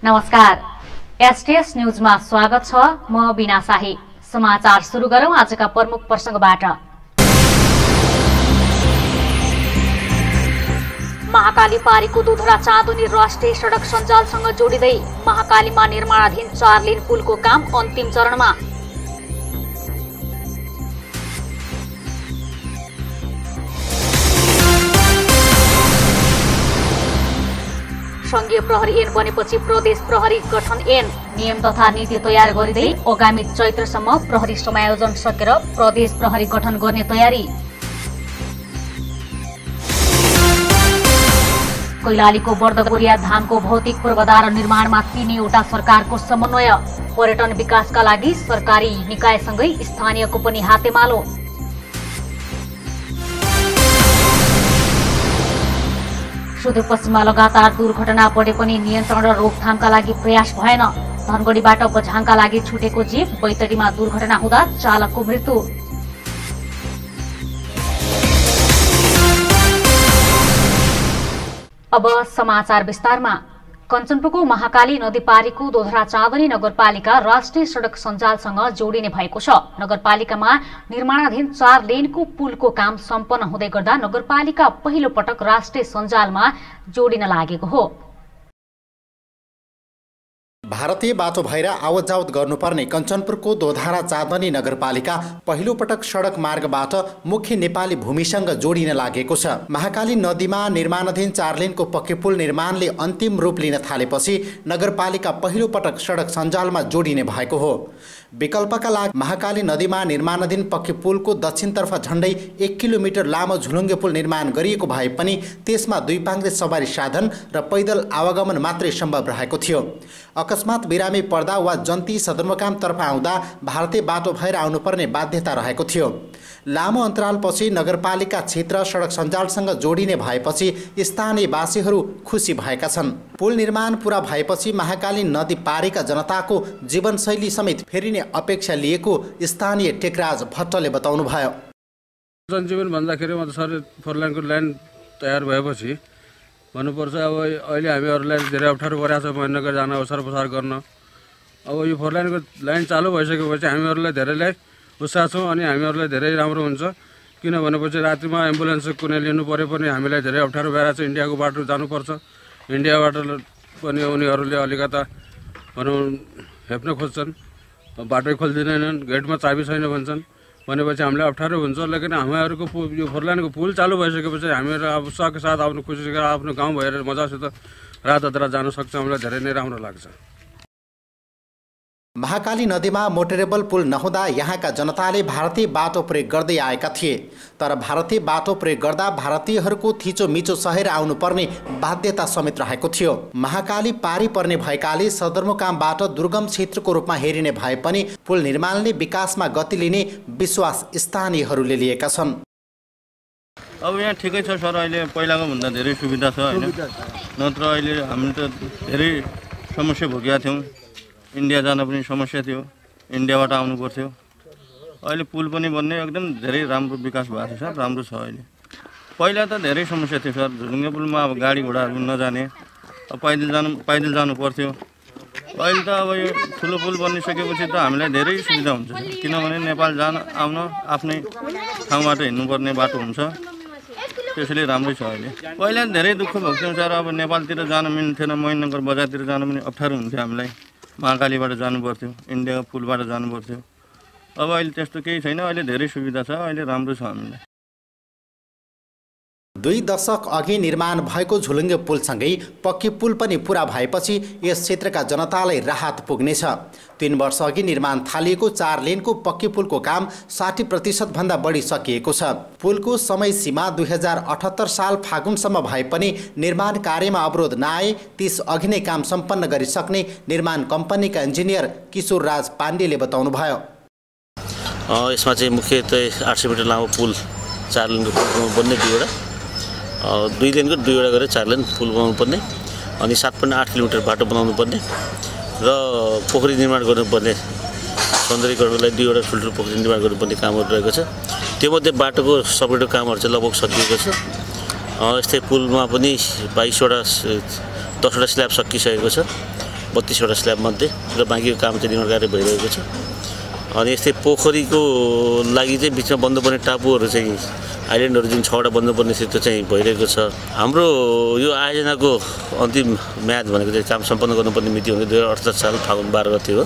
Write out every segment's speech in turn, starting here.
नमस्कार, एसटीएस न्यूजमा स्वागत छ। म बिना शाही। समाचार सुरु गरौं आजका प्रमुख प्रसंगबाट। महाकाली पारीको दोधरा चाँदनी राष्ट्रिय सडक सञ्जालसँग जोडिँदै महाकालीमा निर्माणाधीन 4 लेन पुलको काम अन्तिम चरणमा। संघीय प्रहरी ऐन बनेपछि प्रदेश प्रहरी गठन ऐन नियम तथा नीति तयार गरिँदै आगामी चैत्रसम्म प्रहरी समायोजन सकेर प्रदेश प्रहरी गठन गर्ने तयारी। कैलालीको बर्दगोरिया धामको भौतिक पूर्वाधार निर्माणमा 3वटा सरकारको समन्वय। पर्यटन विकासका लागि सरकारी निकायसँगै स्थानीयको पनि हातेमालो। सुदूरपश्चिममा लगातार दुर्घटना बढे पनि नियन्त्रण र रोकथामका लागि प्रयास भएन। धनगढीबाट बझाङका लागि छुटेको जीप बैतडीमा दुर्घटना हुँदा चालकको मृत्यु। अब समाचार विस्तारमा। कञ्चनपुरको महाकाली नदी पारीको दोधरा चाँदनी नगरपालिका राष्ट्रिय सडक सञ्जालसँग जोडिने भएको छ। नगरपालिकामा निर्माणाधीन 4 लेनको पुलको काम सम्पन्न हुँदै गर्दा नगरपालिका पहिलो पटक राष्ट्रिय सञ्जालमा जोडिन लागेको हो। भारतीय बाटो भएर आवत जावत गर्नुपर्ने कञ्चनपुरको दोधारा चाँदनी नगरपालिका पहिलो पटक सडक मार्गबाट मुख्य नेपाली भूमिसँग जोडिन लागेको छ। महाकाली नदीमा निर्माणाधीन 4 लेनको पक्के पुल निर्माणले अन्तिम रूप लिन थालेपछि नगरपालिका पहिलो पटक सडक सञ्जालमा जोडिने भएको हो। विकल्पका लागि महाकाली नदीमा निर्माणाधीन पक्के पुलको दक्षिणतर्फ झण्डै 1 किलोमिटर लामो झुलुङ्गे पुल निर्माण गरिएको भए पनि त्यसमा 2 पाङ्ग्रे सवारी साधन र पैदल आवागमन मात्रै सम्भव रहेको थियो। अकस्मात बिरामी पर्दा वा जन्ती सदरमुकामतर्फ आउँदा भारतीय बाटो भएर आउनुपर्ने बाध्यता रहेको थियो। लामो अन्तरालपछि नगरपालिका क्षेत्र सडक सञ्जालसँग जोडिने भएपछि स्थानीयवासीहरू खुसी भएका छन्। पुल निर्माण पूरा भएपछि महाकाली नदी पारीका जनताको जीवनशैली समेत फेरिने अपेक्षा लिएको स्थानीय टेकराज भट्टले बताउनुभयो। जनजीवन भन्दाखेरि म त सर 4 लाइनको लाइन तयार भएपछि भन्नुपर्छ अब अहिले हामीहरूलाई धेरै अप्ठ्यारो परेको छ महेन्द्रनगर जान ओसार पसार गर्न। अब यो 4 लाइनको लाइन चालु भइसकेपछि हामीहरूलाई धेरैलाई उत्साह छौँ अनि हामीहरूलाई धेरै राम्रो हुन्छ। किन भनेपछि रातिमा एम्बुलेन्स कुनै लिनु पऱ्यो पनि हामीलाई धेरै अप्ठ्यारो भएर चाहिँ इन्डियाको बाटो जानुपर्छ। इन्डियाबाट पनि उनीहरूले अलिकता भनौँ हेप्न खोज्छन्, बाटो खोलिदिँदैनन्, गेटमा चाबी छैन भन्छन्। भनेपछि हामीलाई अप्ठ्यारो हुन्छ। लेकिन हामीहरूको यो 4 लाइनको पुल चालु भइसकेपछि हामीहरू अब उत्साहको साथ आफ्नो खुसीका आफ्नो गाउँ भएर मजासित रात अधरा जान सक्छ। हामीलाई धेरै नै राम्रो लाग्छ। महाकाली नदीमा मोटरेबल पुल नहुँदा यहाँका जनताले भारतीय बाटो प्रयोग गर्दै आएका थिए। तर भारतीय बाटो प्रयोग गर्दा भारतीयहरूको थिचोमिचो सहेर आउनुपर्ने बाध्यता समेत रहेको थियो। महाकाली पारी पर्ने भएकाले सदरमुकामबाट दुर्गम क्षेत्रको रूपमा हेरिने भए पनि पुल निर्माणले विकासमा गति लिने विश्वास स्थानीयहरूले लिएका छन्। अब यहाँ ठिकै छ सर, अहिले पहिलाको भन्दा धेरै सुविधा छ हैन। नत्र अहिले हामी त धेरै समस्या भोगेका थियौँ। इन्डिया जान पनि समस्या थियो, इन्डियाबाट आउनु पर्थ्यो। अहिले पुल पनि बन्ने एकदम धेरै राम्रो विकास भएको छ सर, राम्रो छ अहिले। पहिला त धेरै समस्या थियो सर, झुलुङ्गे पुलमा अब गाडी घोडाहरू नजाने, अब पैदल जानु पर्थ्यो। अहिले त अब यो ठुलो पुल बनिसकेपछि त हामीलाई धेरै सुविधा हुन्छ, किनभने नेपाल जान आउन आफ्नै ठाउँबाट हिँड्नुपर्ने बाटो हुन्छ। त्यसैले राम्रै छ अहिले। पहिला धेरै दुःख भएको थियो सर, अब नेपालतिर जान मिल्थेन, महेन्द्रनगर बजारतिर जान पनि अप्ठ्यारो हुन्थ्यो हामीलाई। महाकालीबाट जानु पर्थ्यो, इन्डियाको पुलबाट जानु पर्थ्यो। अब अहिले त्यस्तो केही छैन, अहिले धेरै सुविधा छ, अहिले राम्रो छ हामीलाई। 2 दशक अघि निर्माण भएको झुलुङ्गे पुलसँगै पक्की पुल पनि पूरा भएपछि यस क्षेत्रका जनतालाई राहत पुग्नेछ। 3 वर्ष अघि निर्माण थालिएको 4 लेनको पक्की पुलको काम 60% भन्दा बढी सकिएको छ। पुलको समय सीमा 2078 साल फागुनसम्म भए पनि निर्माण कार्यमा अवरोध नआए 30 अघि नै काम सम्पन्न गरिसक्ने निर्माण कम्पनीका इन्जिनियर किशोर राज पाण्डेले बताउनुभयो। यसमा चाहिँ मुख्यतः 800 मिटर लामो पुल 4 लेनको पुल बन्ने 2 लेनको 2वटा गरेर 4 लेन पुल बनाउनु पर्ने अनि 7.8 किलोमिटर बाटो बनाउनु पर्ने र पोखरी निर्माण गर्नुपर्ने, सौन्दर्यीकरणलाई 2वटा ठुल्ठुलो पोखरी निर्माण गर्नुपर्ने कामहरू रहेको छ। त्यो मध्ये बाटोको सबैको कामहरू चाहिँ लगभग सकिएको छ। यस्तै पुलमा पनि 22वटा 10वटा स्ल्याब सकिसकेको छ। 32वटा स्ल्याबमध्ये र बाँकीको काम चाहिँ निर्माण कार्य भइरहेको छ। अनि यस्तै पोखरीको लागि चाहिँ बिचमा बन्नुपर्ने टापुहरू चाहिँ आइल्यान्डहरू जुन 6वटा बन्नुपर्ने स्थिति चाहिँ भइरहेको छ। हाम्रो यो आयोजनाको अन्तिम म्याद भनेको चाहिँ काम सम्पन्न गर्नुपर्ने मिति भनेको 2068 साल फागुन 12 गते हो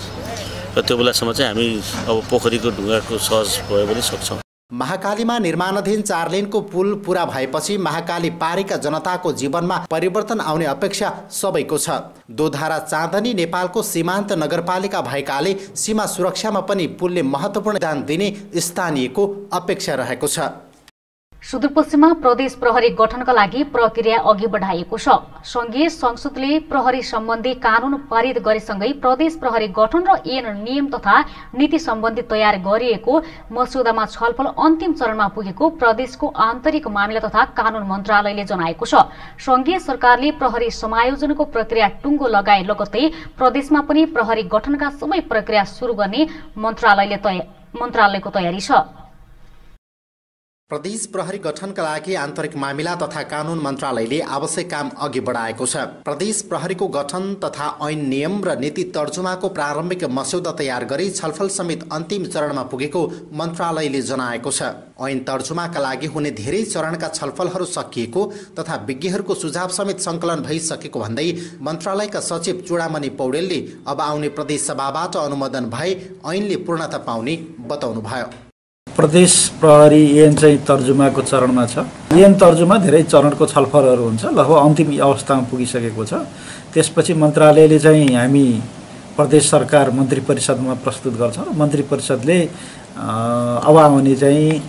र त्यो बेलासम्म चाहिँ हामी अब पोखरीको ढुङ्गाको सहज भयो भने सक्छौँ। महाकालीमा निर्माणाधीन 4 लेनको पुल पूरा भएपछि महाकाली पारीका जनताको जीवनमा परिवर्तन आउने अपेक्षा सबैको छ। दोधारा चाँदनी नेपालको सीमान्त नगरपालिका भएकाले सीमा सुरक्षामा पनि पुलले महत्त्वपूर्ण योगदान दिने स्थानीयको अपेक्षा रहेको छ। सुदूरपश्चिममा प्रदेश प्रहरी गठनका लागि प्रक्रिया अघि बढाइएको छ। संघीय संसदले प्रहरी सम्बन्धी कानून पारित गरेसँगै प्रदेश प्रहरी गठन र ऐन नियम तथा नीति सम्बन्धी तयार गरिएको मस्यौदामा छलफल अन्तिम चरणमा पुगेको प्रदेशको आन्तरिक मामिला तथा कानून मन्त्रालयले जनाएको छ। संघीय सरकारले प्रहरी समायोजनको प्रक्रिया टुङ्गो लगाए लगत्तै प्रदेशमा पनि प्रहरी गठनका सबै प्रक्रिया सुरु गर्ने मन्त्रालयको तयारी छ। प्रदेश प्रहरी गठनका लागि आन्तरिक मामिला तथा कानून मन्त्रालयले आवश्यक काम अघि बढाएको छ। प्रदेश प्रहरीको गठन तथा ऐन नियम र नीति तर्जुमाको प्रारम्भिक मस्यौदा तयार गरी छलफल समेत अन्तिम चरणमा पुगेको मन्त्रालयले जनाएको छ। ऐन तर्जुमाका लागि हुने धेरै चरणका छलफलहरू सकिएको तथा विज्ञहरूको सुझाव समेत संकलन भइसकेको भन्दै मन्त्रालयका सचिव चूडामणि पौडेलले अब आउने प्रदेश सभाबाट अनुमोदन भए ऐनले पूर्णता पाउने बताउनुभयो। प्रदेश प्रहरी ऐन चाहिँ तर्जुमाको चरणमा छ। ऐन तर्जुमा धेरै चरणको छलफलहरू हुन्छ, लगभग अन्तिम अवस्थामा पुगिसकेको छ। त्यसपछि मन्त्रालयले चाहिँ हामी प्रदेश सरकार मन्त्री परिषदमा प्रस्तुत गर्छौँ र मन्त्री परिषदले अब आउने चाहिँ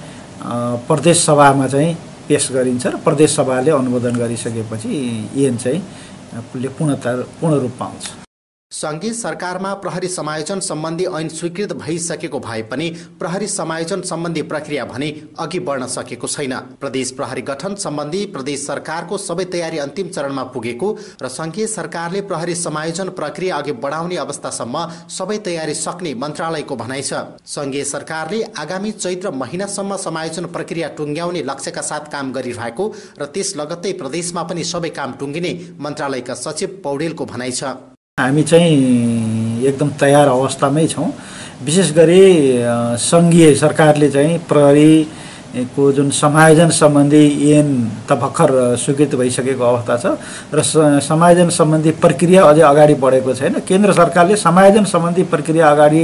प्रदेश सभामा चाहिँ पेश गरिन्छ र प्रदेश सभाले अनुमोदन गरिसकेपछि ऐन चाहिँ पूर्ण रूप पाउँछ। संघीय सरकारमा प्रहरी समायोजन सम्बन्धी ऐन स्वीकृत भइसकेको भए पनि प्रहरी समायोजन सम्बन्धी प्रक्रिया भने अघि बढ्न सकेको छैन। प्रदेश प्रहरी गठन सम्बन्धी प्रदेश सरकारको सबै तयारी अन्तिम चरणमा पुगेको र संघीय सरकारले प्रहरी समायोजन प्रक्रिया अघि बढाउने अवस्थासम्म सबै तयारी सक्ने मन्त्रालयको भनाइ छ। संघीय सरकारले आगामी चैत्र महिनासम्म समायोजन प्रक्रिया टुङ्ग्याउने लक्ष्यका साथ काम गरिरहेको र त्यस लगत्तै प्रदेशमा पनि सबै काम टुङ्गिने मन्त्रालयका सचिव पौडेलको भनाइ छ। हामी चाहिँ एकदम तयार अवस्थामै छौँ। विशेष गरी सङ्घीय सरकारले चाहिँ प्रहरीको जुन समायोजन सम्बन्धी ऐन त भर्खर स्वीकृत भइसकेको अवस्था छ र समायोजन सम्बन्धी प्रक्रिया अझै अगाडि बढेको छैन। केन्द्र सरकारले समायोजन सम्बन्धी प्रक्रिया अगाडि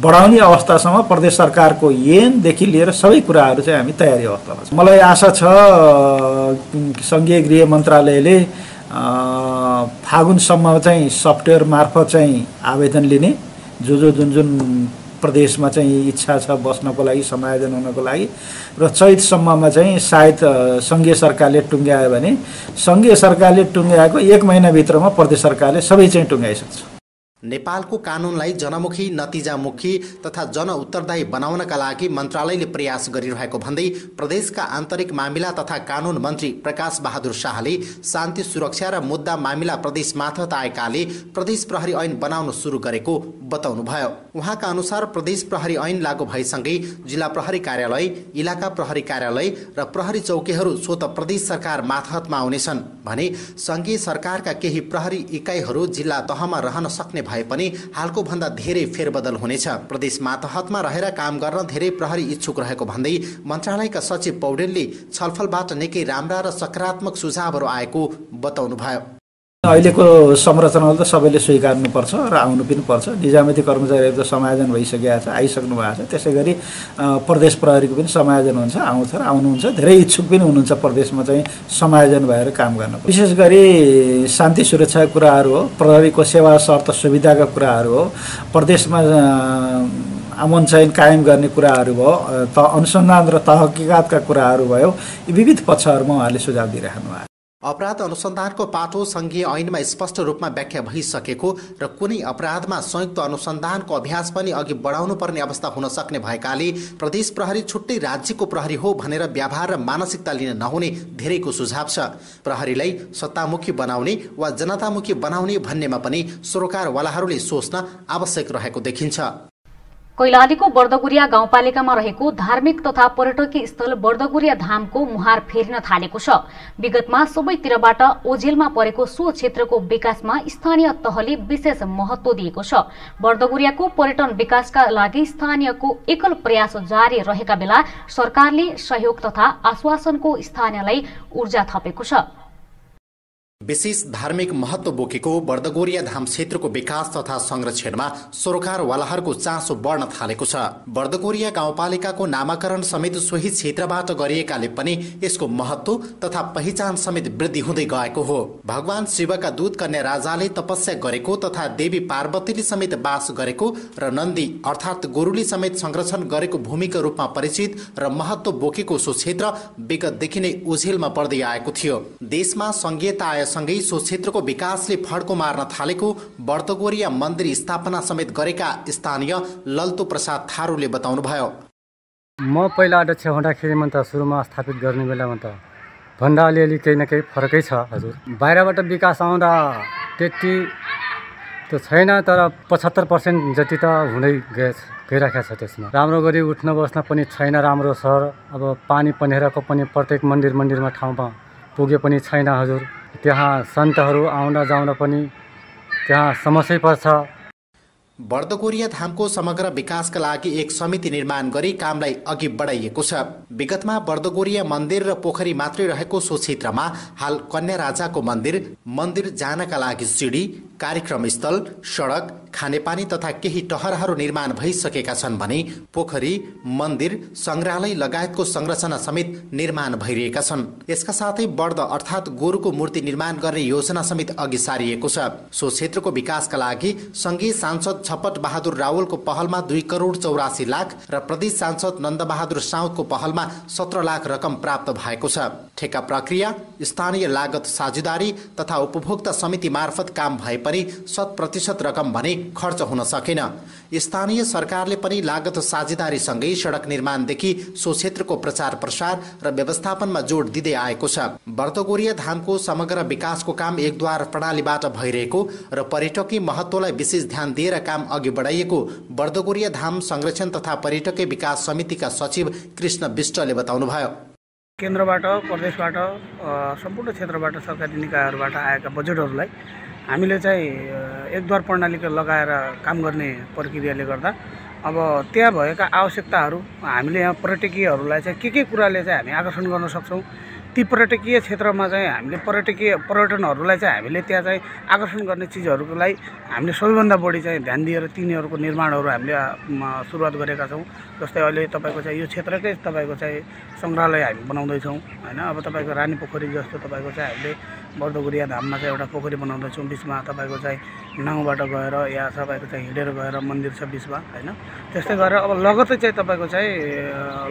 बढाउने अवस्थासम्म प्रदेश सरकारको ऐनदेखि लिएर सबै कुराहरू चाहिँ हामी तयारी अवस्थामा छौँ। मलाई आशा छ सङ्घीय गृह मन्त्रालयले फागुनसम्म चाहिँ सफ्टवेयर मार्फत चाहिँ आवेदन लिने जुन प्रदेशमा चाहिँ इच्छा छ बस्नको लागि समायोजन हुनको लागि र चैतसम्ममा चाहिँ सायद सङ्घीय सरकारले टुङ्ग्यायो भने सङ्घीय सरकारले टुङ्ग्याएको 1 महिनाभित्रमा प्रदेश सरकारले सबै चाहिँ टुङ्ग्याइसक्छ। नेपालको कानूनलाई जनमुखी, नतिजामुखी तथा जन उत्तरदायी बनाउनका लागि मन्त्रालयले प्रयास गरिरहेको भन्दै प्रदेशका आन्तरिक मामिला तथा कानून मन्त्री प्रकाश बहादुर शाहले शान्ति सुरक्षा र मुद्दा मामिला प्रदेश मार्फत आएकाले प्रदेश प्रहरी ऐन बनाउन सुरु गरेको बताउनुभयो। उहाँका अनुसार प्रदेश प्रहरी ऐन लागू भएसँगै जिल्ला प्रहरी कार्यालय, इलाका प्रहरी कार्यालय र प्रहरी चौकीहरू स्वत प्रदेश सरकार मार्फतमा आउनेछन् भने सङ्घीय सरकारका केही प्रहरी इकाइहरू जिल्ला तहमा रहन सक्ने भए पनि हालको भन्दा धेरै फेरबदल हुनेछ। प्रदेश मातहतमा रहेर काम गर्न धेरै प्रहरी इच्छुक रहेको भन्दै मन्त्रालयका सचिव पौडेलले छलफलबाट निकै राम्रा र सकारात्मक सुझावहरू आएको बताउनुभयो। अहिलेको संरचनालाई त सबैले स्वीकार्नुपर्छ र आउनु पनि पर्छ। निजामती कर्मचारीहरू त समायोजन भइसकेको छ, आइसक्नु भएको छ। त्यसै गरी प्रदेश प्रहरीको पनि समायोजन हुन्छ, आउँछ र आउनुहुन्छ। धेरै इच्छुक पनि हुनुहुन्छ प्रदेशमा चाहिँ समायोजन भएर काम गर्न। विशेष गरी शान्ति सुरक्षाका कुराहरू हो, प्रहरीको सेवा शर्त सुविधाका कुराहरू हो, प्रदेशमा अमन चयन कायम गर्ने कुराहरू भयो, अनुसन्धान र तहकिकातका कुराहरू भयो। यी विविध पक्षहरूमा उहाँले सुझाव दिइराख्नु भएको। अपराध अनुसन्धानको पाटो सङ्घीय ऐनमा स्पष्ट रूपमा व्याख्या भइसकेको र कुनै अपराधमा संयुक्त अनुसन्धानको अभ्यास पनि अघि बढाउनु पर्ने अवस्था हुन सक्ने भएकाले प्रदेश प्रहरी छुट्टै राज्यको प्रहरी हो भनेर व्यवहार र मानसिकता लिन नहुने धेरैको सुझाव छ। प्रहरीलाई सत्तामुखी बनाउने वा जनतामुखी बनाउने भन्नेमा पनि सरोकारवालाहरूले सोच्न आवश्यक रहेको देखिन्छ। कैलालीको बर्दगुरिया गाउँपालिकामा रहेको धार्मिक तथा पर्यटकीय स्थल बर्दगुरिया धामको मुहार फेरिन थालेको छ। विगतमा सबैतिरबाट ओझेलमा परेको सो क्षेत्रको विकासमा स्थानीय तहले विशेष महत्त्व दिएको छ। बर्दगुरियाको पर्यटन विकासका लागि स्थानीयको एकल प्रयास जारी रहेका बेला सरकारले सहयोग तथा आश्वासनको स्थानीयलाई ऊर्जा थपेको छ। विशेष धार्मिक महत्व बोकेको बर्दगोरिया धाम क्षेत्रको विकास तथा संरक्षणमा सरोकारवालाहरूको चासो बढ्न थालेको छ। बर्दगोरिया गाउँपालिकाको नामाकरण समेत सोही क्षेत्रबाट गरिएकाले पनि यसको महत्व तथा पहिचान समेत वृद्धि हुँदै गएको हो। भगवान शिवका दूत कन्या राजाले तपस्या गरेको तथा देवी पार्वतीले समेत वास गरेको र नन्दी अर्थात् गोरुले समेत संरक्षण गरेको भूमिका रूपमा परिचित र महत्व बोकेको सो क्षेत्र विगतदेखि नै ओझेलमा पर्दै आएको थियो। देशमा संघीयता सँगै सो क्षेत्रको विकासले फड्को मार्न थालेको बर्दगोरिया मन्दिर स्थापना समेत गरेका स्थानीय लल्तो प्रसाद थारूले बताउनुभयो। म पहिला अध्यक्ष हुँदाखेरिमा त सुरुमा स्थापित गर्ने बेलामा त भन्दा अलिअलि केही न केही फरकै छ हजुर। बाहिरबाट विकास आउँदा त्यति त छैन, तर 75% जति त हुँदै गइरहेको छ। त्यसमा राम्रो गरी उठ्न बस्न पनि छैन राम्रो सर। अब पानी पनेरको पनि प्रत्येक मन्दिरमा ठाउँमा पुगे पनि छैन हजुर। त्यहाँ सन्तहरू आउँदा जाँदा पनि त्यहाँ समस्या पर्छ। बर्दगोरिया धामको समग्र विकासका लागि एक समिति निर्माण गरी कामलाई अघि बढाइएको छ। विगतमा बर्दगोरिया मन्दिर र पोखरी मात्रै रहेको सो क्षेत्रमा हाल कन्या राजाको मन्दिर जानका लागि सिडी, कार्यक्रम स्थल, सडक, खानेपानी तथा केही टहरहरू निर्माण भइसकेका छन् भने पोखरी, मन्दिर, संग्रहालय लगायतको संरचना समेत निर्माण भइरहेका छन्। यसका साथै बर्द अर्थात् गोरुको मूर्ति निर्माण गर्ने योजना समेत अघि सारिएको छ। सो क्षेत्रको विकासका लागि संघीय सांसद छपट बहादुर रावलको पहलमा 2 करोड 84 लाख र प्रदेश सांसद नन्दबहादुर साउदको पहलमा 17 लाख रकम प्राप्त भएको छ। ठेक्का प्रक्रिया, स्थानीय लागत साझेदारी तथा उपभोक्ता समिति मार्फत काम भए पनि 100% रकम भने खर्च हुन सकेन। स्थानीय सरकारले पनि लागत साझेदारीसँगै सडक निर्माणदेखि सो क्षेत्रको प्रचार प्रसार र व्यवस्थापनमा जोड दिँदै आएको छ। बर्दगोरिया धामको समग्र विकासको काम एकद्वार प्रणालीबाट भइरहेको र पर्यटकीय महत्त्वलाई विशेष ध्यान दिएर काम अघि बढाइएको बर्दगोरिया धाम संरक्षण तथा पर्यटकीय विकास समितिका सचिव कृष्ण विष्टले बताउनुभयो। केन्द्रबाट, प्रदेशबाट, सम्पूर्ण क्षेत्रबाट, सरकारी निकायहरूबाट आएका बजेटहरूलाई हामीले चाहिँ एकद्वार प्रणालीको लगाएर काम गर्ने प्रक्रियाले गर्दा अब त्यहाँ भएका आवश्यकताहरू हामीले यहाँ पर्यटकीयहरूलाई चाहिँ के कुराले चाहिँ हामी आकर्षण गर्न सक्छौँ, ती पर्यटकीय क्षेत्रमा चाहिँ हामीले पर्यटनहरूलाई चाहिँ हामीले त्यहाँ चाहिँ आकर्षण गर्ने चिजहरूलाई हामीले सबैभन्दा बढी चाहिँ ध्यान दिएर तिनीहरूको निर्माणहरू हामीले सुरुवात गरेका छौँ। जस्तै अहिले तपाईँको चाहिँ यो क्षेत्रकै तपाईँको चाहिँ सङ्ग्रहालय हामी बनाउँदैछौँ होइन। अब तपाईँको रानी पोखरी जस्तो तपाईँको चाहिँ हामीले बर्दगोरिया धाममा चाहिँ एउटा पोखरी बनाउँदैछौँ। बिचमा तपाईँको चाहिँ नाउँबाट गएर या तपाईँको चाहिँ हिँडेर गएर मन्दिर छ बिचमा होइन। त्यस्तै गरेर अब लगतै चाहिँ तपाईँको चाहिँ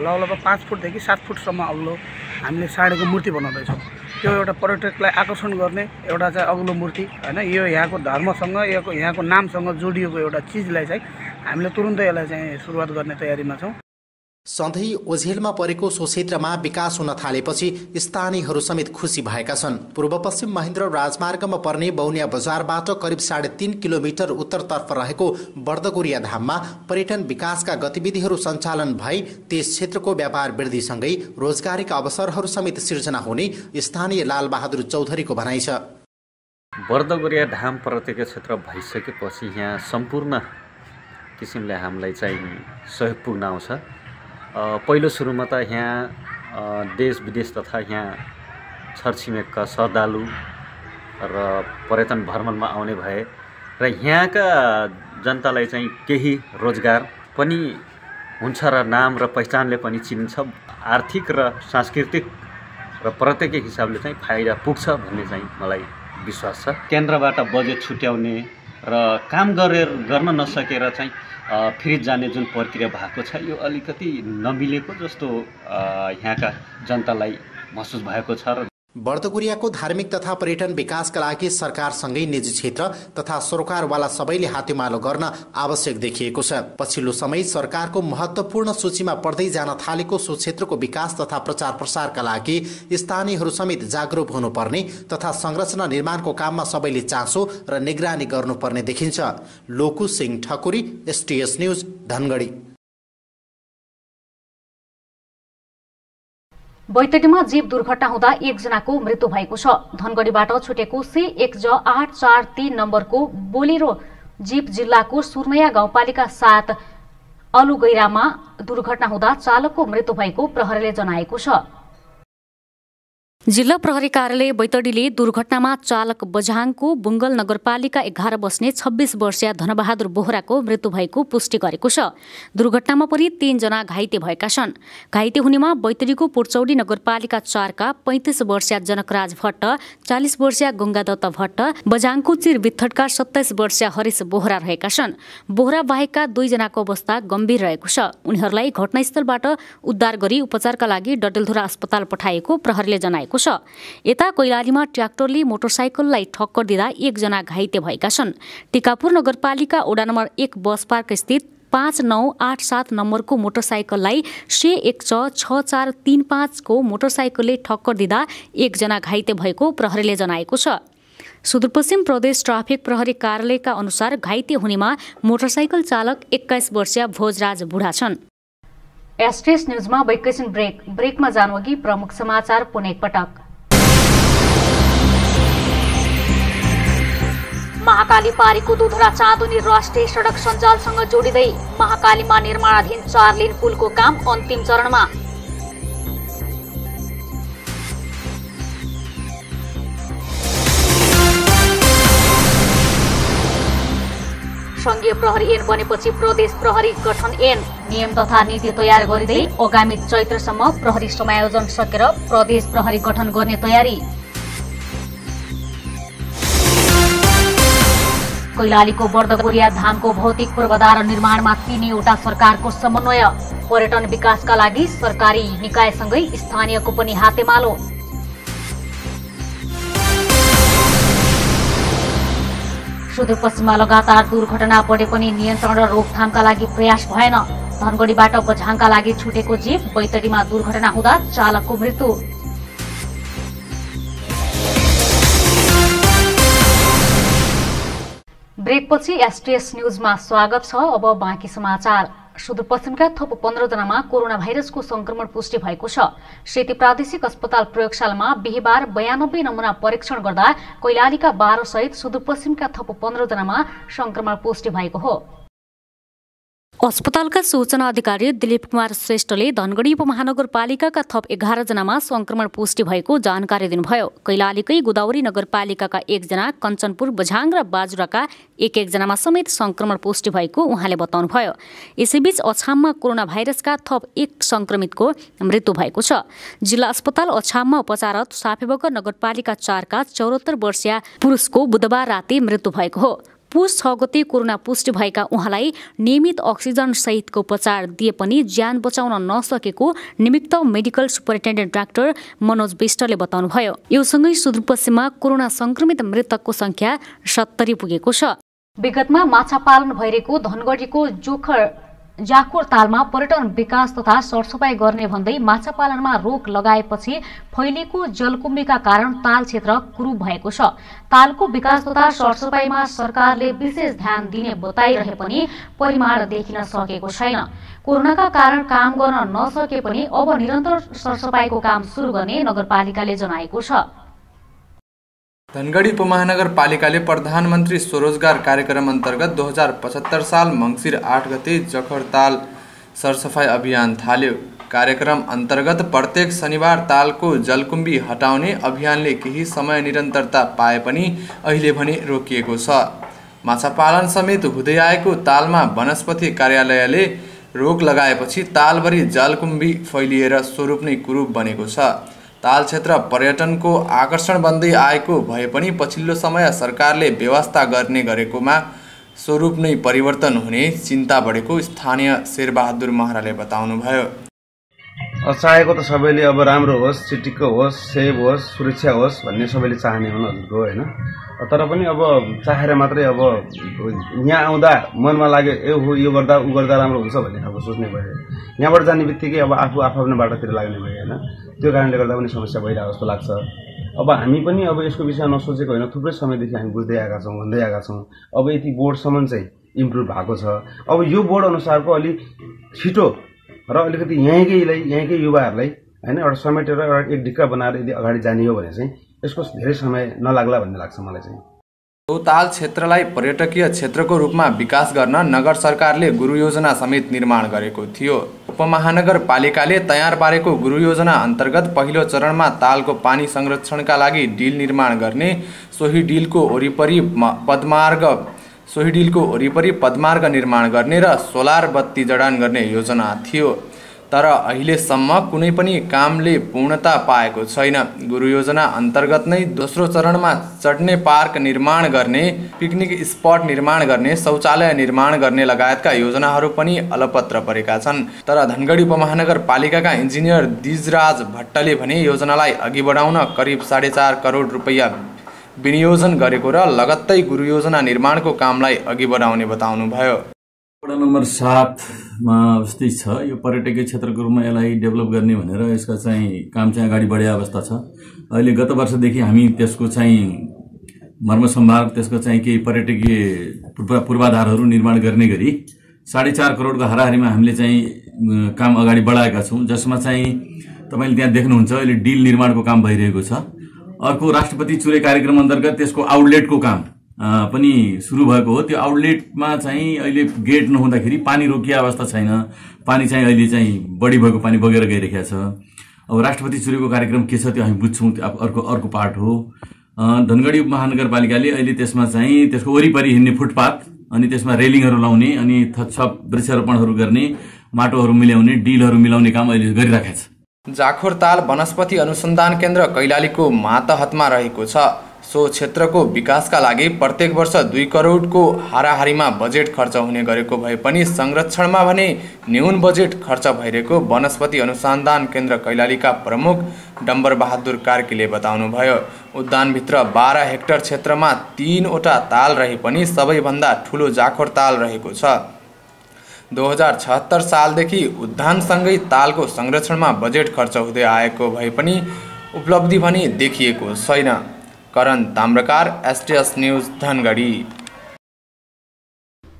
लगभग 5 फुटदेखि 7 फुटसम्म अग्लो हामीले साँढेको मूर्ति बनाउँदैछौँ। त्यो एउटा पर्यटकलाई आकर्षण गर्ने एउटा चाहिँ अग्लो मूर्ति होइन। यो यहाँको धर्मसँग यहाँको नामसँग जोडिएको एउटा चिजलाई चाहिँ हामीले तुरुन्तै यसलाई चाहिँ सुरुवात गर्ने तयारीमा छौँ। सधैँ ओझेलमा परेको सो क्षेत्रमा विकास हुन थालेपछि स्थानीयहरू समेत खुसी भएका छन्। पूर्व पश्चिम महेन्द्र राजमार्गमा पर्ने बौनिया बजारबाट करिब 3.5 किलोमिटर उत्तरतर्फ रहेको बर्दगोरिया धाममा पर्यटन विकासका गतिविधिहरू सञ्चालन भई त्यस क्षेत्रको व्यापार वृद्धिसँगै रोजगारीका अवसरहरू समेत सिर्जना हुने स्थानीय लालबहादुर चौधरीको भनाइ छ। बर्दगोरिया धाम पर्यटकीय क्षेत्र भइसकेपछि यहाँ सम्पूर्ण किसिमले हामीलाई चाहिँ सहयोग पुग्न आउँछ। पहिलो सुरुमा त यहाँ देश विदेश तथा यहाँ छरछिमेकका श्रद्धालु र पर्यटन भ्रमणमा आउने भए र यहाँका जनतालाई चाहिँ केही रोजगार पनि हुन्छ र नाम र पहिचानले पनि चिनिन्छ। आर्थिक र सांस्कृतिक र पर्यटकीय हिसाबले चाहिँ फाइदा पुग्छ भन्ने चाहिँ मलाई विश्वास छ। केन्द्रबाट बजेट छुट्याउने र काम गर्न नसकेर चाहिँ फिर्ती जाने जुन प्रक्रिया भएको छ यो अलिकति नमिलेको जस्तो यहाँका जनतालाई महसुस भएको छ। र बर्दगोरियाको धार्मिक तथा पर्यटन विकासका लागि सरकारसँगै निजी क्षेत्र तथा सरोकारवाला सबैले हातेमालो गर्न आवश्यक देखिएको छ। पछिल्लो समय सरकारको महत्त्वपूर्ण सूचीमा पर्दै जान थालेको सो क्षेत्रको विकास तथा प्रचार प्रसारका लागि स्थानीयहरू समेत जागरुक हुनुपर्ने तथा संरचना निर्माणको काममा सबैले चासो र निगरानी गर्नुपर्ने देखिन्छ। Loku Singh Thakuri, STS news. धनगढी। बैतडीमा जीप दुर्घटना हुँदा एकजनाको मृत्यु भएको छ। धनगढीबाट छुटेको C1J843 नम्बरको बोलेरो जीप जिल्लाको सुर्नैया गाउँपालिका 7 अलुगैरामा दुर्घटना हुँदा चालकको मृत्यु भएको प्रहरीले जनाएको छ। जिल्ला प्रहरी कार्यालय बैतडीले दुर्घटनामा चालक बझाङको बुङ्गल नगरपालिका 11 बस्ने 26 वर्षीय धनबहादुर बोहराको मृत्यु भएको पुष्टि गरेको छ। दुर्घटनामा परि 3 जना घाइते भएका छन्। घाइते हुनेमा बैतडीको पुर्चौडी नगरपालिका 4 का 35 वर्षीय जनकराज भट्ट, 40 वर्षीय गंगादत्त भट्ट, बझाङको चिरबित्थटका 27 वर्षीय हरिश बोहरा रहेका छन्। बोहरा बाहेकका 2 जनाको अवस्था गम्भीर रहेको छ। उनीहरूलाई घटनास्थलबाट उद्धार गरी उपचारका लागि डडेलधुरा अस्पताल पठाएको प्रहरीले जनाएको छ। यता कैलालीमा ट्र्याक्टरले मोटरसाइकललाई ठक्कर दिँदा 1 जना घाइते भएका छन्। टिकापुर नगरपालिका वडा नम्बर 1 बस पार्क स्थित 5987 नम्बरको मोटरसाइकललाई C1J6435 को मोटरसाइकलले ठक्कर दिँदा 1 जना घाइते भएको प्रहरीले जनाएको छ। सुदूरपश्चिम प्रदेश ट्राफिक प्रहरी कार्यालयका अनुसार घाइते हुनेमा मोटरसाइकल चालक 21 वर्षीय भोजराज बुढा छन्। एसटीएस न्यूजमा वैकैछिन ब्रेकमा जानुअघि प्रमुख समाचार पुनः एकपटक। महाकाली पारीको दुधरा चाँदुनी राष्ट्रिय सडक सञ्जालसँग जोडिँदै महाकालीमा निर्माणाधीन 4 लेन पुलको काम अन्तिम चरणमा। संघीय प्रहरी ऐन बनेपछि प्रदेश प्रहरी गठन ऐन नियम तथा नीति तयार गरिँदै आगामी चैत्रसम्म प्रहरी समायोजन सकेर प्रदेश प्रहरी गठन गर्ने तयारी। कैलालीको बर्दगोरिया धामको भौतिक पूर्वाधार निर्माणमा 3वटा सरकारको समन्वय। पर्यटन विकासका लागि सरकारी निकायसँगै स्थानीयको पनि हातेमालो। सुदूरपश्चिममा लगातार दुर्घटना बढे पनि नियन्त्रण र रोकथामका लागि प्रयास भएन। धनगढीबाट बझाङका लागि छुटेको जीप बैतडीमा दुर्घटना हुँदा चालकको मृत्यु। ब्रेकपछि एसटीएस न्यूजमा स्वागत छ। अब बाँकी समाचार। सुदूरपश्चिमका थप 15 जनामा कोरोना भाइरसको संक्रमण पुष्टि भएको छ। सेती प्रादेशिक अस्पताल प्रयोगशालामा बिहीबार 92 नमूना परीक्षण गर्दा कैलालीका 12 सहित सुदूरपश्चिमका थप 15 जनामा संक्रमण पुष्टि भएको हो। अस्पतालका सूचना अधिकारी दिलीप कुमार श्रेष्ठले धनगढी उपमहानगरपालिकाका थप 11 जनामा संक्रमण पुष्टि भएको जानकारी दिनुभयो। कैलालीकै गोदावरी नगरपालिकाका 1 जना, कञ्चनपुर, बझाङ र बाजुराका 1 जनामा समेत संक्रमण पुष्टि भएको उहाँले बताउनुभयो। यसैबीच अछाममा कोरोना भाइरसका थप 1 संक्रमितको मृत्यु भएको छ। जिल्ला अस्पताल अछाममा उपचाररत साफेबगर नगरपालिका 4 का 74 वर्षीय पुरुषको बुधबार राति मृत्यु भएको हो। पुस 6 गते कोरोना पुष्टि भएका उहाँलाई नियमित अक्सिजन सहितको उपचार दिए पनि ज्यान बचाउन नसकेको निमित्त मेडिकल सुपरिन्टेन्डेन्ट डाक्टर मनोज विष्टले बताउनुभयो। यो सँगै सुदूरपश्चिममा कोरोना संक्रमित मृतकको संख्या 70 पुगेको छ। विगतमा माछा पालन भइरहेको धनगढीको जाखोर तालमा पर्यटन विकास तथा सरसफाई गर्ने भन्दै माछा पालनमा रोक लगाएपछि फैलिएको जलकुम्बीका कारण ताल क्षेत्र कुरूप भएको छ। तालको विकास तथा सरसफाईमा सरकारले विशेष ध्यान दिने बताइरहे पनि परिमाण देखिन सकेको छैन। कोरोनाका कारण काम गर्न नसके पनि अब निरन्तर सरसफाईको काम सुरु गर्ने नगरपालिकाले जनाएको छ। धनगढी उपमहानगरपालिकाले प्रधानमन्त्री स्वरोजगार कार्यक्रम अन्तर्गत 2075 साल मङ्सिर 8 गते जखरताल सरसफाई अभियान थाल्यो। कार्यक्रम अन्तर्गत प्रत्येक शनिबार तालको जलकुम्बी हटाउने अभियानले केही समय निरन्तरता पाए पनि अहिले भने रोकिएको छ। माछापालन समेत हुँदै आएको तालमा वनस्पति कार्यालयले रोक लगाएपछि तालभरि जलकुम्बी फैलिएर स्वरूप नै कुरूप बनेको छ। ताल क्षेत्र पर्यटनको आकर्षण बन्दै आएको भए पनि पछिल्लो समय सरकारले व्यवस्था गर्ने गरेकोमा स्वरूप नै परिवर्तन हुने चिन्ता बढेको स्थानीय शेरबहादुर महराले बताउनुभयो। चाहेको त सबैले अब राम्रो होस्, चिटिक्क होस्, सेभ होस्, सुरक्षा होस् भन्ने सबैले चाहने हुन् हजुरको हैन। तर पनि अब चाहेर मात्रै अब यहाँ आउँदा मनमा लाग्यो यो गर्दा उ गर्दा राम्रो हुन्छ भन्ने खालको सोच्ने भयो। यहाँबाट जाने बित्तिकै अब आफू आफ्नो बाटोतिर लाग्ने भयो हैन। त्यो कारणले गर्दा पनि समस्या भइरहेको जस्तो लाग्छ। अब हामी पनि अब यसको विषय नसोचेको होइन, थुप्रै समयदेखि हामी बुझ्दै आएका छौँ, भन्दै आएका छौँ। अब यति बोर्डसम्म चाहिँ इम्प्रुभ भएको छ। अब यो बोर्ड अनुसारको अलि छिटो र अलिकति यहीँकै युवाहरूलाई होइन एउटा समेटेर एउटा एक ढिक्का बनाएर यदि अगाडि जाने हो भने चाहिँ यसको धेरै समय नलाग्ला भन्ने लाग्छ मलाई चाहिँ। चौताल क्षेत्रलाई पर्यटकीय क्षेत्रको रूपमा विकास गर्न नगर सरकारले गुरु योजना समेत निर्माण गरेको थियो। उपमहानगरपालिकाले तयार पारेको गुरु योजना अन्तर्गत पहिलो चरणमा तालको पानी संरक्षणका लागि डिल निर्माण गर्ने, सोही डिलको वरिपरि पदमार्ग निर्माण गर्ने र सोलर बत्ती जडान गर्ने योजना थियो। तर अहिलेसम्म कुनै पनि कामले पूर्णता पाएको छैन। गुरु योजना अन्तर्गत नै दोस्रो चरणमा चढ्ने पार्क निर्माण गर्ने, पिकनिक स्पट निर्माण गर्ने, शौचालय निर्माण गर्ने लगायतका योजनाहरू पनि अलपत्र परेका छन्। तर धनगढी उपमहानगरपालिकाका इन्जिनियर दिजराज भट्टले भने योजनालाई अघि बढाउन करिब 4.5 करोड रुपैयाँ विनियोजन गरेको र लगत्तै गुरु योजना निर्माणको कामलाई अघि बढाउने बताउनुभयो। वडा नम्बर 7 मा अवस्थित छ। यो पर्यटकीय क्षेत्रको रूपमा यसलाई डेभलप गर्ने भनेर यसका चाहिँ काम चाहिँ अगाडि बढेको अवस्था छ। अहिले गत वर्षदेखि हामी त्यसको चाहिँ मर्मसम्भार, त्यसको चाहिँ केही पर्यटकीय पूर्वाधारहरू निर्माण गर्ने गरी 4.5 करोडको हाराहारीमा हामीले चाहिँ काम अगाडि बढाएका छौँ, जसमा चाहिँ तपाईँले त्यहाँ देख्नुहुन्छ अहिले डिल निर्माणको काम भइरहेको छ। अर्को राष्ट्रपति चुरे कार्यक्रम अन्तर्गत त्यसको आउटलेटको काम पनि सुरु भएको हो। त्यो आउटलेटमा चाहिँ अहिले गेट नहुँदाखेरि पानी रोकिया अवस्था छैन, पानी चाहिँ अहिले चाहिँ बढी भएको पानी बगेर गइरहेको छ। अब राष्ट्रपति चुरेको कार्यक्रम के छ त्यो हामी बुझ्छौँ, अर्को पार्ट हो। धनगढी महानगरपालिकाले अहिले त्यसमा चाहिँ त्यसको वरिपरि हिँड्ने फुटपाथ अनि त्यसमा रेलिङहरू लाउने अनि थप वृक्षारोपणहरू गर्ने, माटोहरू मिलाउने, डिलहरू मिलाउने काम अहिले गरिरहेको छ। जाखोरताल वनस्पति अनुसन्धान केन्द्र कैलालीको मातहतमा रहेको छ। सो क्षेत्रको विकासका लागि प्रत्येक वर्ष 2 करोडको हाराहारीमा बजेट खर्च हुने गरेको भए पनि संरक्षणमा भने न्यून बजेट खर्च भइरहेको वनस्पति अनुसन्धान केन्द्र कैलालीका प्रमुख डम्बर बहादुर कार्कीले बताउनुभयो। उद्यानभित्र 12 हेक्टर क्षेत्रमा 3वटा ताल रहे पनि सबैभन्दा ठुलो जाखोरताल रहेको छ। 2076 सालदेखि उद्यानसँगै तालको संरक्षणमा बजेट खर्च हुँदै आएको भए पनि उपलब्धि भने देखिएको छैन। Karan Tamrakar, STS news, Dhangadhi.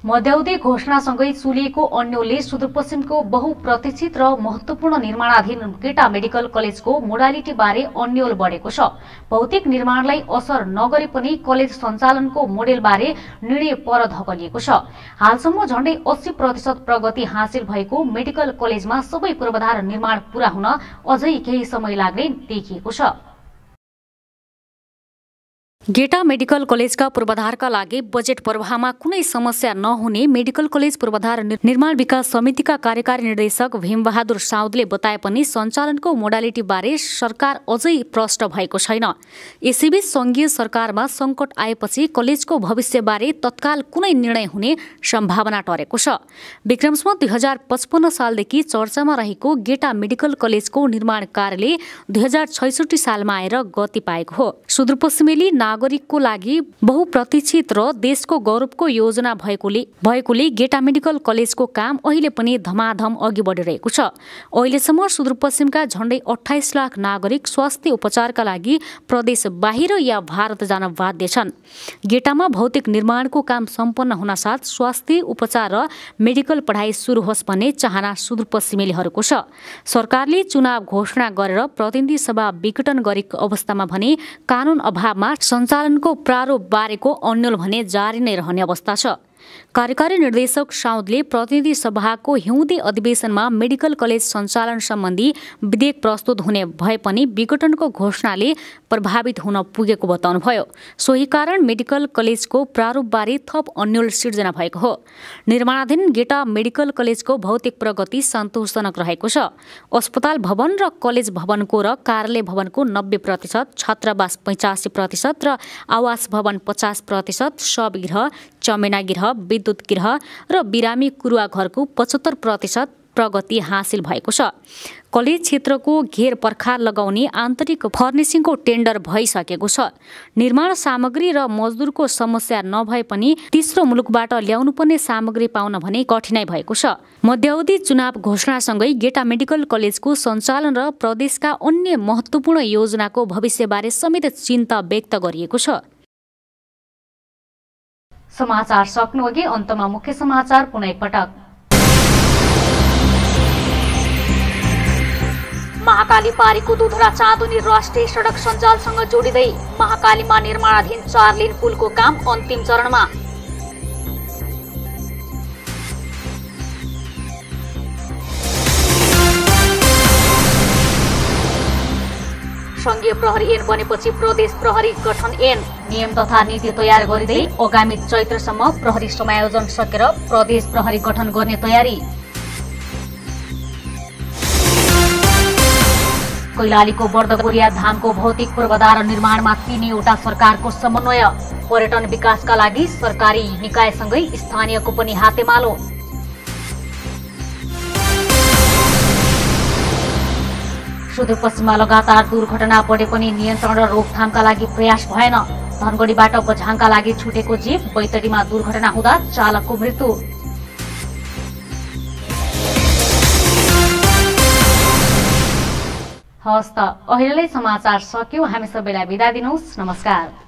मध्यावधि घोषणासँगै चुलिएको अन्यलले सुदूरपश्चिमको बहुप्रतीक्षित र महत्त्वपूर्ण निर्माणाधीन गेटा मेडिकल कलेजको मोडालिटी बारे अन्यल बढेको छ। भौतिक निर्माणलाई असर नगरे पनि कलेज सञ्चालनको मोडेलबारे निर्णय पर धकलिएको छ। हालसम्म झण्डै 80% प्रगति हासिल भएको मेडिकल कलेजमा सबै पूर्वाधार निर्माण पूरा हुन अझै केही समय लाग्ने देखिएको छ। गेटा मेडिकल कलेजका पूर्वाधारका लागि बजेट प्रवाहमा कुनै समस्या नहुने मेडिकल कलेज पूर्वाधार निर्माण विकास समितिका कार्यकारी निर्देशक भीमबहादुर साउदले बताए पनि सञ्चालनको मोडालिटी बारे सरकार अझै प्रष्ट भएको छैन। यसैबीच संघीय सरकारमा सङ्कट आएपछि कलेजको भविष्यबारे तत्काल कुनै निर्णय हुने सम्भावना टरेको छ। विक्रमसम्म 2055 सालदेखि चर्चामा रहेको गेटा मेडिकल कलेजको निर्माण कार्यले 2066 सालमा आएर गति पाएको हो। सुदूरपश्चिमेली नागरिकको लागि बहुप्रतीक्षित र देशको गौरवको योजना भएकोले गेटा मेडिकल कलेजको काम अहिले पनि धमाधम अघि बढिरहेको छ। अहिलेसम्म सुदूरपश्चिमका झण्डै 28 लाख नागरिक स्वास्थ्य उपचारका लागि प्रदेश बाहिर या भारत जान बाध्य छन्। गेटामा भौतिक निर्माणको काम सम्पन्न हुनासाथ स्वास्थ्य उपचार र मेडिकल पढाइ सुरु होस् भन्ने चाहना सुदूरपश्चिमेलीहरूको छ। सरकारले चुनाव घोषणा गरेर प्रतिनिधि सभा विघटन गरेको अवस्थामा भने कानुन अभावमा सञ्चालनको प्रारूप बारेको अन्यल भने जारी नै रहने अवस्था छ। कार्यकारी निर्देशक साउदले प्रतिनिधि सभाको हिउँदे अधिवेशनमा मेडिकल कलेज सञ्चालन सम्बन्धी विधेयक प्रस्तुत हुने भए पनि विघटनको घोषणाले प्रभावित हुन पुगेको बताउनुभयो। सोही कारण मेडिकल कलेजको प्रारूपबारे थप अन्यल सिर्जना भएको हो। निर्माणाधीन गेटा मेडिकल कलेजको भौतिक प्रगति सन्तोषजनक रहेको छ। अस्पताल भवन र कलेज भवनको र कार्यालय भवनको 90%, छात्रावास 85% र आवास भवन 50%, शवगृह, चमेना गृह, विद्युत गृह र बिरामी कुरुवा घरको 75% प्रगति हासिल भएको छ। कलेज क्षेत्रको घेर पर्खाल लगाउने आन्तरिक फर्निसिङको टेन्डर भइसकेको छ। निर्माण सामग्री र मजदुरको समस्या नभए पनि तेस्रो मुलुकबाट ल्याउनुपर्ने सामग्री पाउन भने कठिनाइ भएको छ। मध्यावधि चुनाव घोषणासँगै गेटा मेडिकल कलेजको सञ्चालन र प्रदेशका अन्य महत्त्वपूर्ण योजनाको भविष्यबारे समेत चिन्ता व्यक्त गरिएको छ। समाचार सक्नुअघि अन्तमा मुख्य समाचार पुनः पटक। महाकाली पारीको दुधरा चाँदुनी राष्ट्रिय सडक सञ्जालसँग जोडिँदै महाकालीमा निर्माणाधीन 4 लेन पुलको काम अन्तिम चरणमा। संघीय प्रहरी ऐन बनेपछि प्रदेश प्रहरी गठन ऐन नियम तथा नीति तयार गरिँदै आगामी चैत्रसम्म प्रहरी समायोजन सकेर प्रदेश प्रहरी गठन गर्ने तयारी। कैलालीको बर्दगोरिया धामको भौतिक पूर्वाधार निर्माणमा 3वटा सरकारको समन्वय। पर्यटन विकासका लागि सरकारी निकायसँगै स्थानीयको पनि हातेमालो। सुदूरपश्चिममा लगातार दुर्घटना बढे पनि नियन्त्रण र रोकथामका लागि प्रयास भएन। धनगढीबाट बझाङका लागि छुटेको जीप बैतडीमा दुर्घटना हुँदा चालकको मृत्यु। हवस् त, अहिलेलाई समाचार सक्यो। हामी सबैलाई बिदा दिनुहोस्। नमस्कार।